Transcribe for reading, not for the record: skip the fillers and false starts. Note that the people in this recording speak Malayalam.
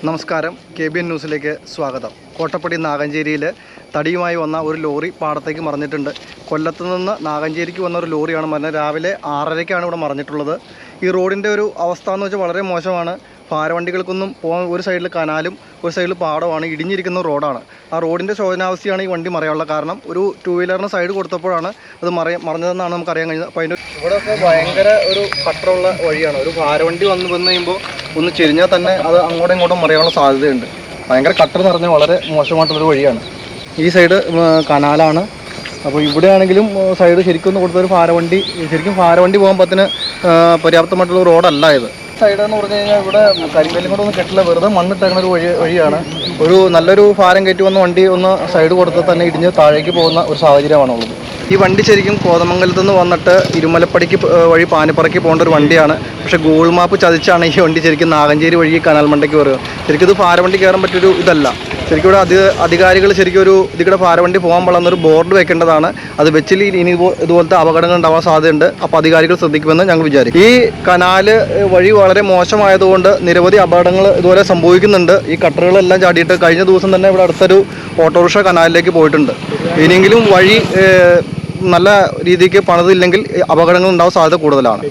നമസ്കാരം, KBN ന്യൂസിലേക്ക് സ്വാഗതം. കോട്ടപ്പടി നാഗഞ്ചേരിയിൽ തടിയുമായി വന്ന ഒരു ലോറി പാടത്തേക്ക് മറിഞ്ഞിട്ടുണ്ട്. കൊല്ലത്ത് നിന്ന് നാഗഞ്ചേരിക്ക് വന്ന ഒരു ലോറിയാണ് മറിഞ്ഞത്. രാവിലെ 6:30-ക്കാണ് ഇവിടെ മറിഞ്ഞിട്ടുള്ളത്. ഈ റോഡിൻ്റെ ഒരു അവസ്ഥ എന്ന് വെച്ചാൽ വളരെ മോശമാണ്. ഭാരവണ്ടികൾക്കൊന്നും പോകാൻ ഒരു സൈഡിൽ കനാലും ഒരു സൈഡിൽ പാടമാണ്, ഇടിഞ്ഞിരിക്കുന്ന റോഡാണ്. ആ റോഡിൻ്റെ ശോചനാവസ്ഥയാണ് ഈ വണ്ടി മറിയാനുള്ള കാരണം. ഒരു 2 വീലറിന് സൈഡ് കൊടുത്തപ്പോഴാണ് അത് മറിഞ്ഞതെന്നാണ് നമുക്കറിയാൻ കഴിഞ്ഞത്. അപ്പോൾ അതിൻ്റെ ഇവിടെയൊക്കെ ഭയങ്കര ഒരു കട്ടറുള്ള വഴിയാണ്. ഒരു ഭാരവണ്ടി വന്ന് കഴിയുമ്പോൾ ഒന്ന് ചെരിഞ്ഞാൽ തന്നെ അത് അങ്ങോട്ടും ഇങ്ങോട്ടും മറിയാനുള്ള സാധ്യതയുണ്ട്. ഭയങ്കര കട്ടർ നിറഞ്ഞ വളരെ മോശമായിട്ടുള്ളൊരു വഴിയാണ്. ഈ സൈഡ് കനാലാണ്. അപ്പോൾ ഇവിടെയാണെങ്കിലും സൈഡ് ശരിക്കും ഒന്ന് കൊടുത്തൊരു ശരിക്കും ഭാരവണ്ടി പോകാൻ പത്തിന് പര്യാപ്തമായിട്ടുള്ള റോഡല്ല ഇത്. സൈഡ് എന്ന് പറഞ്ഞു കഴിഞ്ഞാൽ ഇവിടെ കരിങ്കല്ലും കൂടെ ഒന്നും കെട്ടില്ല, വെറുതെ മണ്ണിട്ടേക്കുന്ന ഒരു വഴിയാണ്. ഒരു നല്ലൊരു ഭാരം കയറ്റി വന്ന വണ്ടി ഒന്ന് സൈഡ് കൊടുത്താൽ തന്നെ ഇടിഞ്ഞ് താഴേക്ക് പോകുന്ന ഒരു സാഹചര്യമാണുള്ളത്. ഈ വണ്ടി ശരിക്കും കോതമംഗലത്ത് നിന്ന് വന്നിട്ട് ഇരുമലപ്പടിക്ക് വഴി പാനിപ്പറയ്ക്ക് പോകേണ്ട ഒരു വണ്ടിയാണ്. പക്ഷേ ഗൂഗിൾ മാപ്പ് ചതിച്ചാണ് ഈ വണ്ടി ശരിക്കും നാഗഞ്ചേരി വഴി കനാൽ മണ്ടയ്ക്ക് വരിക. ശരിക്കും ഇത് ഭാരവണ്ടി കയറാൻ പറ്റിയൊരു ഇതല്ല. ശരിക്കും ഇവിടെ അധികാരികൾ ശരിക്കും ഇതിവിടെ ഭാരവണ്ടി പോകാൻ പാടുന്നൊരു ബോർഡ് വെക്കേണ്ടതാണ്. അത് വെച്ചിൽ ഇനി ഇതുപോലത്തെ അപകടങ്ങൾ ഉണ്ടാവാൻ സാധ്യതയുണ്ട്. അപ്പോൾ അധികാരികൾ ശ്രദ്ധിക്കുമെന്ന് ഞങ്ങൾ വിചാരിക്കും. ഈ കനാല് വഴി വളരെ മോശമായതുകൊണ്ട് നിരവധി അപകടങ്ങൾ ഇതുപോലെ സംഭവിക്കുന്നുണ്ട്. ഈ കട്ടറുകളെല്ലാം ചാടിയിട്ട് കഴിഞ്ഞ ദിവസം തന്നെ ഇവിടെ അടുത്തൊരു ഓട്ടോറിക്ഷ കനാലിലേക്ക് പോയിട്ടുണ്ട്. ഇനിയെങ്കിലും വഴി നല്ല രീതിക്ക് പണിതില്ലെങ്കിൽ അപകടങ്ങൾ ഉണ്ടാവാൻ സാധ്യത കൂടുതലാണ്.